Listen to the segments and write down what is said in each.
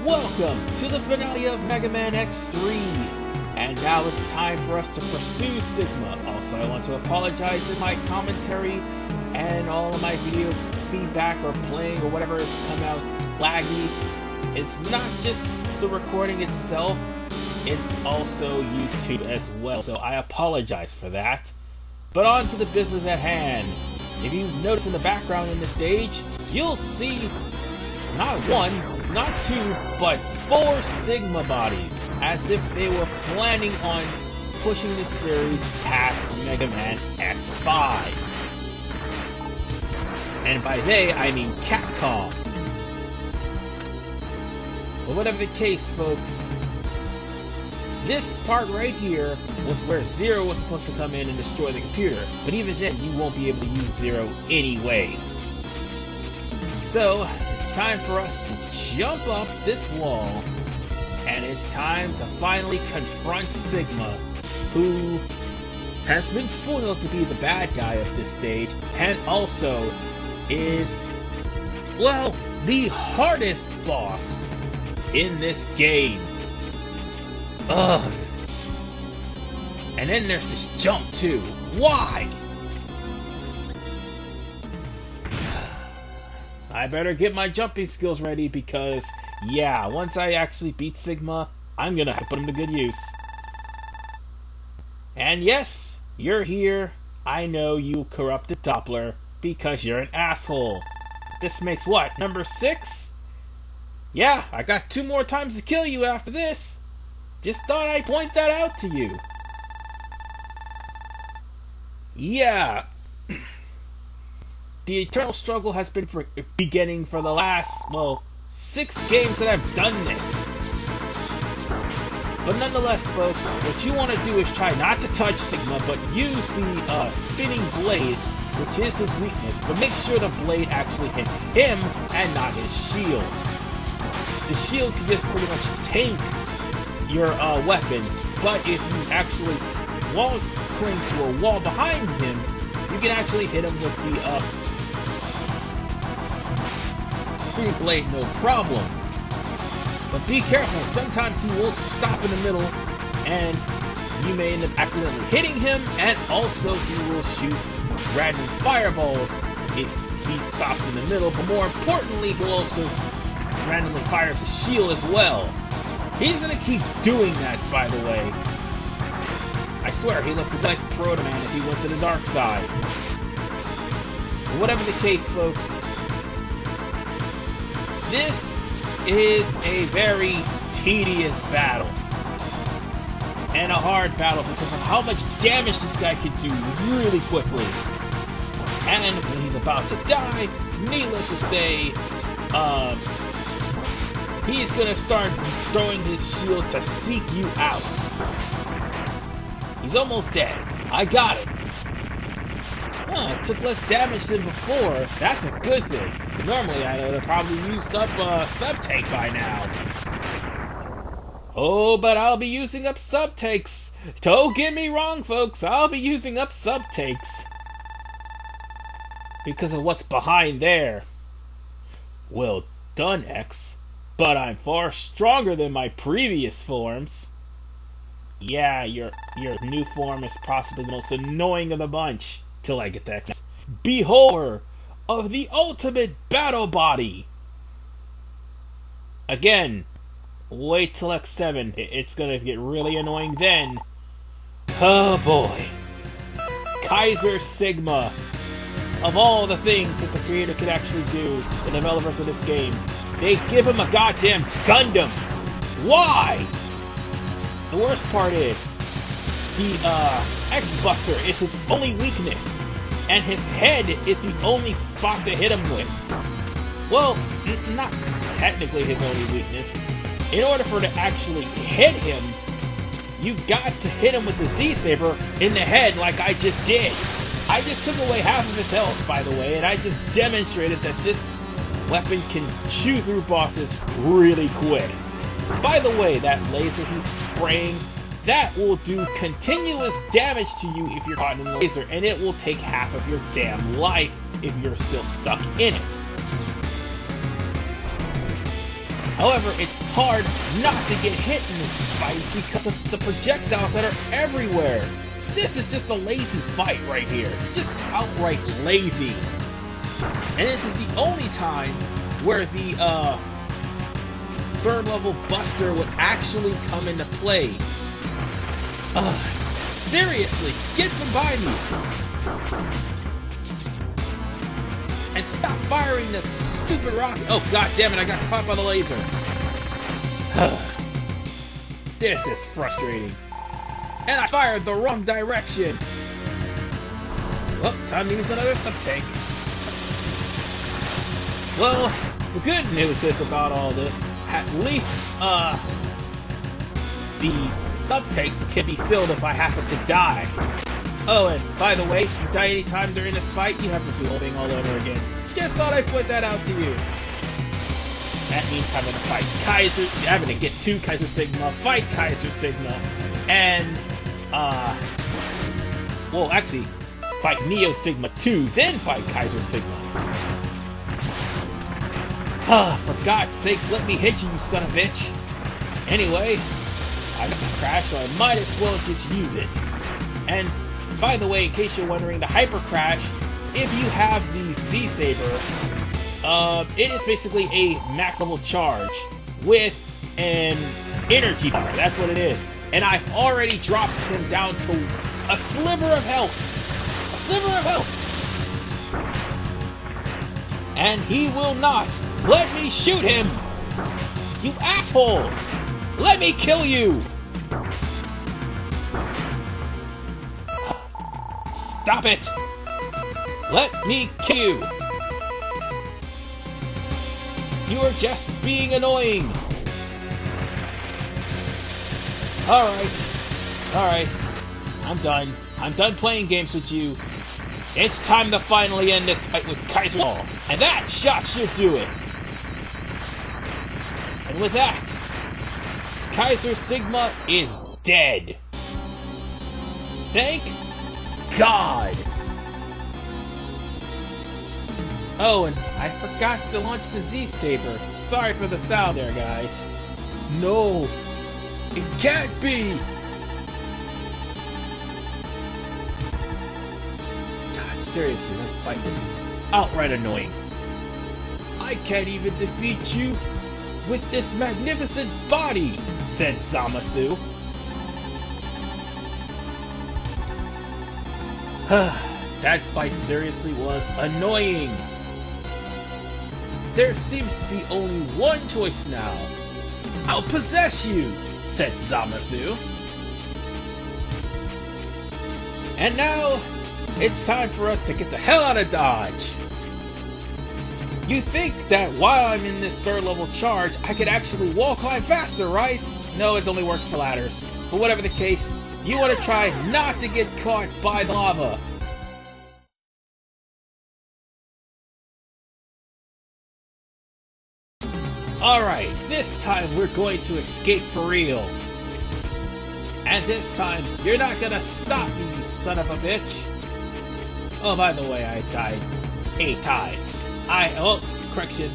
Welcome to the finale of Mega Man X3, and now it's time for us to pursue Sigma. Also, I want to apologize if my commentary and all of my video feedback or playing or whatever has come out laggy. It's not just the recording itself, it's also YouTube as well, so I apologize for that. But on to the business at hand. If you've noticed in the background in this stage, you'll see not one, not two, but 4 Sigma bodies, as if they were planning on pushing the series past Mega Man X5. And by they, I mean Capcom. But whatever the case, folks, this part right here was where Zero was supposed to come in and destroy the computer, but even then you won't be able to use Zero anyway. So, it's time for us to jump up this wall, and it's time to finally confront Sigma, who has been spoiled to be the bad guy of this stage, and also is, well, the hardest boss in this game. Ugh. And then there's this jump too. Why? I better get my jumping skills ready because, yeah, once I actually beat Sigma, I'm gonna have to put them to good use. And yes, you're here. I know, you corrupted Doppler, because you're an asshole. This makes what, number 6? Yeah, I got 2 more times to kill you after this. Just thought I'd point that out to you. Yeah. The eternal struggle has been beginning for the last, well, 6 games that I've done this. But nonetheless, folks, what you want to do is try not to touch Sigma, but use the spinning blade, which is his weakness. But make sure the blade actually hits him and not his shield. The shield can just pretty much tank your weapon, but if you actually cling to a wall behind him, you can actually hit him with the spinning blade, no problem. But be careful, sometimes he will stop in the middle, and you may end up accidentally hitting him, and also he will shoot random fireballs if he stops in the middle, but more importantly, he'll also randomly fire the shield as well. He's gonna keep doing that, by the way. I swear, he looks like Proto Man if he went to the dark side. But whatever the case, folks, this is a very tedious battle. And a hard battle because of how much damage this guy can do really quickly. And when he's about to die, needless to say, he's gonna start throwing his shield to seek you out. He's almost dead. I got it. Huh, it took less damage than before. That's a good thing. Normally I would have probably used up sub-tank by now. Oh, but I'll be using up sub-tanks. Don't get me wrong, folks. I'll be using up sub-tanks. Because of what's behind there. Well done, X. But I'm far stronger than my previous forms. Yeah, your new form is possibly the most annoying of the bunch. Till I get to X. Beholder of the ultimate battle body. Again, wait till X7. It's gonna get really annoying then. Oh boy. Kaiser Sigma. Of all the things that the creators could actually do, the developers of this game, they give him a goddamn Gundam. Why? The worst part is, the X-Buster is his only weakness, and his head is the only spot to hit him with. Well, not technically his only weakness. In order for to actually hit him, you got to hit him with the Z-Saber in the head like I just did. I just took away half of his health, by the way, and I just demonstrated that this weapon can chew through bosses really quick. By the way, that laser he's spraying, that will do continuous damage to you if you're caught in the laser, and it will take half of your damn life if you're still stuck in it. However, it's hard not to get hit in this fight because of the projectiles that are everywhere. This is just a lazy fight right here. Just outright lazy. And this is the only time where the third level buster would actually come into play. Seriously, get from by me! And stop firing that stupid rocket! Oh god damn it, I got caught by the laser! This is frustrating. And I fired the wrong direction! Well, time to use another sub-tank. Well, the good news is about all this, at least, the sub-tanks can be filled if I happen to die. Oh, and by the way, if you die anytime during this fight, you have to do the whole thing all over again. Just thought I'd put that out to you. That means I'm gonna fight Kaiser, I'm gonna get to Kaiser Sigma, fight Kaiser Sigma, and, well, actually, fight Neo Sigma 2, then fight Kaiser Sigma. For God's sakes, let me hit you, you son of a bitch. Anyway, I got my crash, so I might as well just use it. And, by the way, in case you're wondering, the Hyper Crash, if you have the Z-Saber, it is basically a max level charge with an energy bar. That's what it is. And I've already dropped him down to a sliver of health. A sliver of health. And he will not let me shoot him! You asshole! Let me kill you! Stop it! Let me kill you! You are just being annoying! Alright. I'm done. I'm done playing games with you. It's time to finally end this fight with Kaiser Sigma, and that shot should do it. And with that, Kaiser Sigma is dead. Thank God. Oh, and I forgot to launch the Z-Saber. Sorry for the sound there, guys. No, it can't be. Seriously, that fight was just outright annoying. I can't even defeat you with this magnificent body, said Zamasu. That fight seriously was annoying. There seems to be only one choice now. I'll possess you, said Zamasu. And now, it's time for us to get the hell out of Dodge! You think that while I'm in this third level charge, I could actually wall climb faster, right? No, it only works for ladders. But whatever the case, you want to try not to get caught by the lava. Alright, this time we're going to escape for real. And this time, you're not gonna stop me, you son of a bitch! Oh, by the way, I died 8 times. Correction,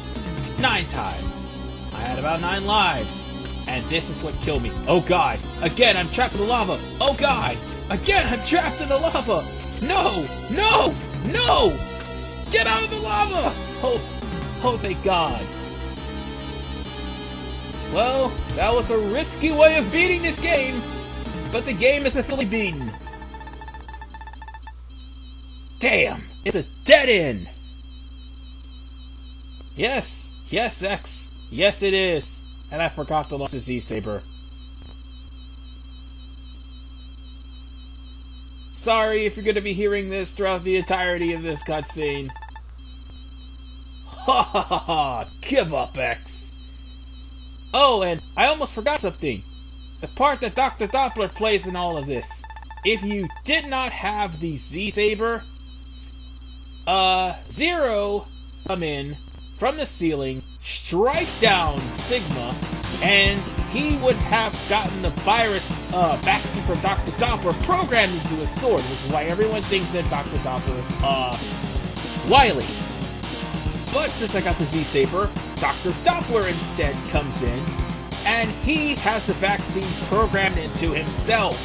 9 times. I had about 9 lives. And this is what killed me. Oh god, again I'm trapped in the lava. Oh god, again I'm trapped in the lava. No, no, no! Get out of the lava! Oh, thank god. Well, that was a risky way of beating this game. But the game is officially beaten. Damn! It's a dead end! Yes, X. Yes, it is. And I forgot to launch the Z-Saber. Sorry if you're going to be hearing this throughout the entirety of this cutscene. Ha ha ha ha! Give up, X! Oh, and I almost forgot something. The part that Dr. Doppler plays in all of this. If you did not have the Z-Saber, Zero come in from the ceiling, strike down Sigma, and he would have gotten the virus vaccine for Dr. Doppler programmed into his sword, which is why everyone thinks that Dr. Doppler is wily. But since I got the Z-Saber, Dr. Doppler instead comes in, and he has the vaccine programmed into himself.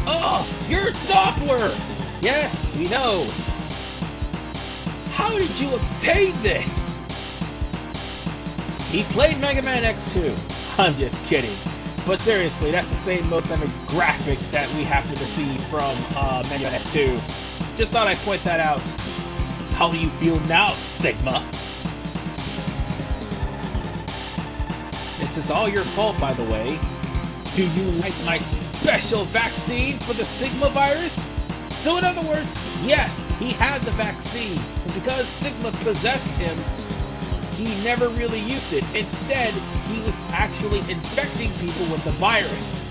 Oh, you're Doppler! Yes, we know. How did you obtain this? He played Mega Man X2. I'm just kidding. But seriously, that's the same motion graphic that we happen to see from Mega Man X2. Just thought I'd point that out. How do you feel now, Sigma? This is all your fault, by the way. Do you like my special vaccine for the Sigma virus? So in other words, yes, he had the vaccine, but because Sigma possessed him, he never really used it. Instead, he was actually infecting people with the virus.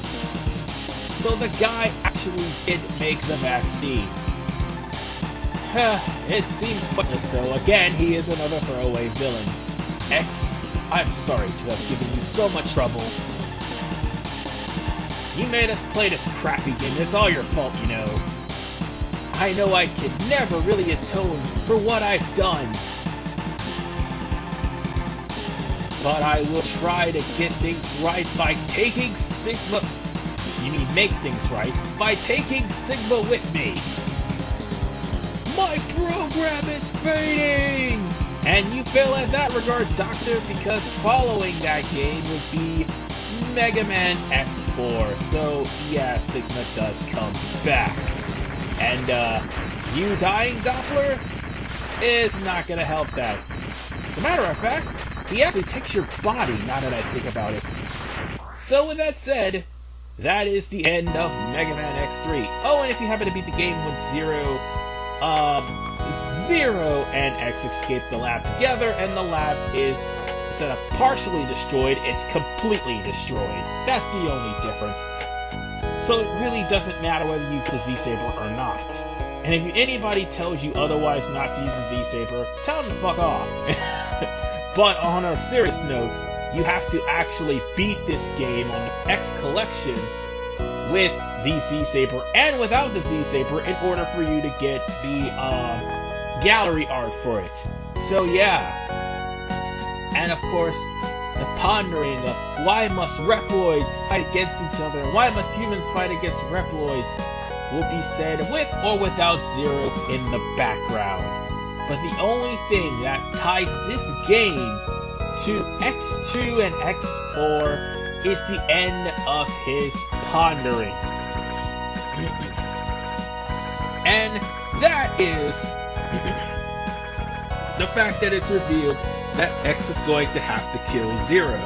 So the guy actually did make the vaccine. It seems pointless though. Again, he is another throwaway villain. X, I'm sorry to have given you so much trouble. You made us play this crappy game. It's all your fault, you know. I know I can never really atone for what I've done. But I will try to get things right by taking Sigma... You mean make things right? By taking Sigma with me. My program is fading! And you fail at that regard, Doctor, because following that game would be Mega Man X4. So, yeah, Sigma does come back. And, you dying, Doppler, is not gonna help that. As a matter of fact, he actually takes your body, now that I think about it. So with that said, that is the end of Mega Man X3. Oh, and if you happen to beat the game when Zero and X escape the lab together, and the lab is, instead of partially destroyed, it's completely destroyed. That's the only difference. So it really doesn't matter whether you use the Z-Saber or not. And if anybody tells you otherwise not to use the Z-Saber, tell them to fuck off. But on a serious note, you have to actually beat this game on the X Collection with the Z-Saber and without the Z-Saber in order for you to get the gallery art for it. So yeah. And of course, the pondering of why must Reploids fight against each other and why must humans fight against Reploids will be said with or without Zero in the background. But the only thing that ties this game to X2 and X4 is the end of his pondering. And that is the fact that it's revealed that X is going to have to kill Zero.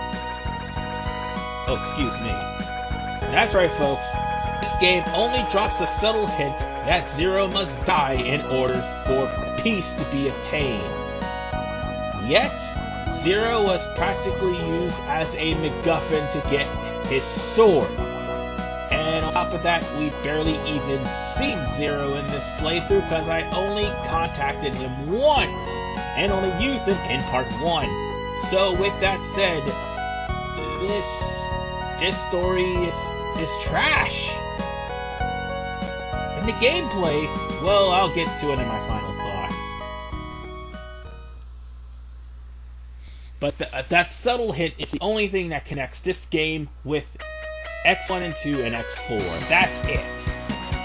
Oh, excuse me. That's right, folks. This game only drops a subtle hint that Zero must die in order for peace to be obtained. Yet, Zero was practically used as a MacGuffin to get his sword. And on top of that, we barely even seen Zero in this playthrough because I only contacted him once and only used him in part 1. So with that said, this story is trash. And the gameplay, well, I'll get to it in my final thoughts. But that subtle hint is the only thing that connects this game with X1 and 2 and X4. That's it.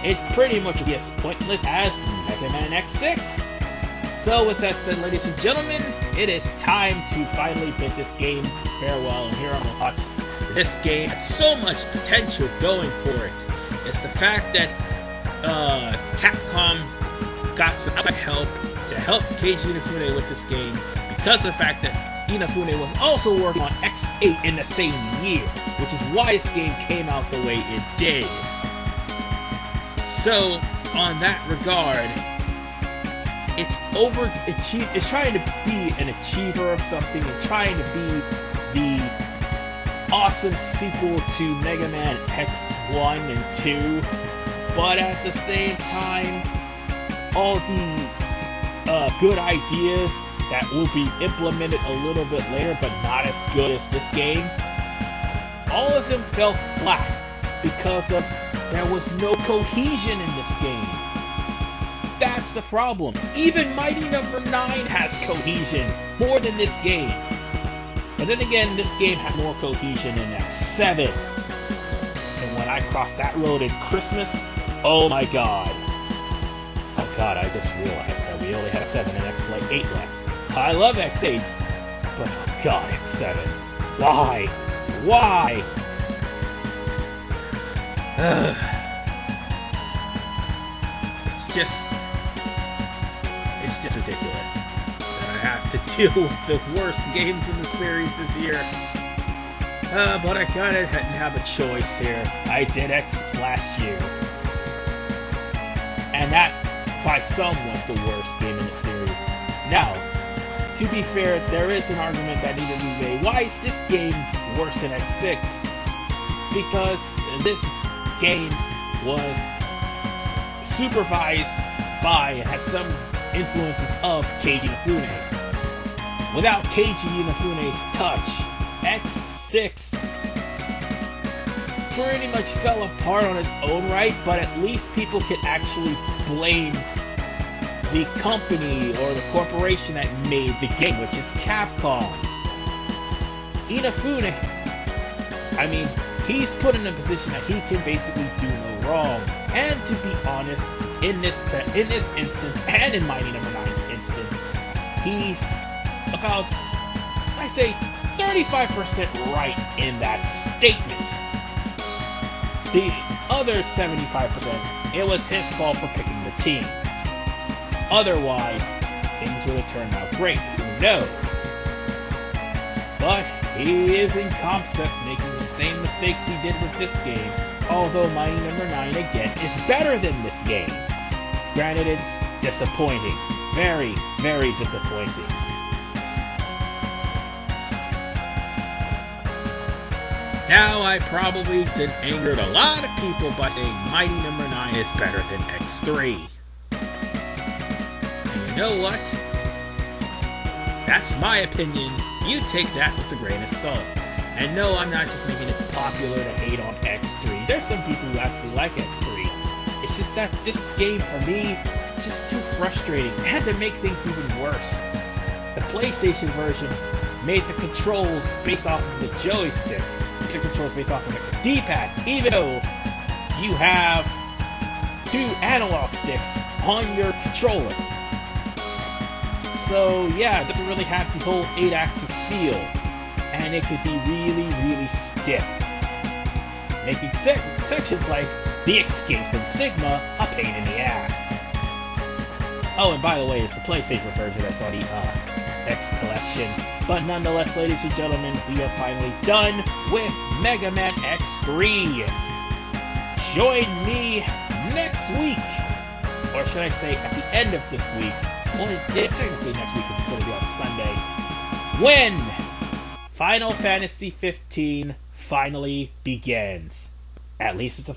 It pretty much is as pointless as Mega Man X6. So with that said, ladies and gentlemen, it is time to finally bid this game farewell, and here are my thoughts. This game had so much potential going for it. It's the fact that Capcom got some outside help to help Keiji Inafune with this game because of the fact that Inafune was also working on X8 in the same year, which is why this game came out the way it did. So, on that regard, it's trying to be an achiever of something and trying to be the awesome sequel to Mega Man X1 and 2, but at the same time, all the good ideas that will be implemented a little bit later, but not as good as this game, all of them fell flat because of there was no cohesion in this game. That's that's the problem. Even Mighty Number 9 has cohesion, more than this game. But then again, this game has more cohesion than X7. And when I crossed that road at Christmas, oh my god. Oh god, I just realized that we only had X7 and X8 left. I love X8, but oh god, X7. Why? Why? It's just ridiculous that I have to deal with the worst games in the series this year. But I kinda didn't have a choice here. I did X/U. And that, by some, was the worst game in the series. Now, to be fair, there is an argument that needed to be made. Why is this game worse than X6? Because this game was supervised by and had some influences of Keiji Inafune. Without Keiji Inafune's touch, X6 pretty much fell apart on its own right, but at least people can actually blame the company or the corporation that made the game, which is Capcom. Inafune, I mean, he's put in a position that he can basically do no wrong. And to be honest, in this instance, and in Mighty Number 9's instance, he's about, I say, 35% right in that statement. The other 75%, it was his fault for picking the team. Otherwise, things would have turned out great. Who knows? But he is in concept making the same mistakes he did with this game, although Mighty Number 9 again is better than this game. Granted, it's disappointing. Very, very disappointing. Now, I probably did angered a lot of people by saying Mighty Number 9 is better than X3. And you know what? That's my opinion. You take that with a grain of salt. And no, I'm not just making it popular to hate on X3. There's some people who actually like X3. It's just that this game, for me, is just too frustrating. And to make things even worse, the PlayStation version made the controls based off of the joystick. The controls based off of the D-pad, even though you have 2 analog sticks on your controller. So yeah, it doesn't really have the whole 8-axis feel, and it could be really, really stiff, making sections like the Escape from Sigma a pain in the ass. Oh, and by the way, it's the PlayStation version that's on the X Collection. But nonetheless, ladies and gentlemen, we are finally done with Mega Man X3. Join me next week, or should I say at the end of this week. Well, it's technically next week because it's going to be on Sunday, when Final Fantasy 15 finally begins. At least it's a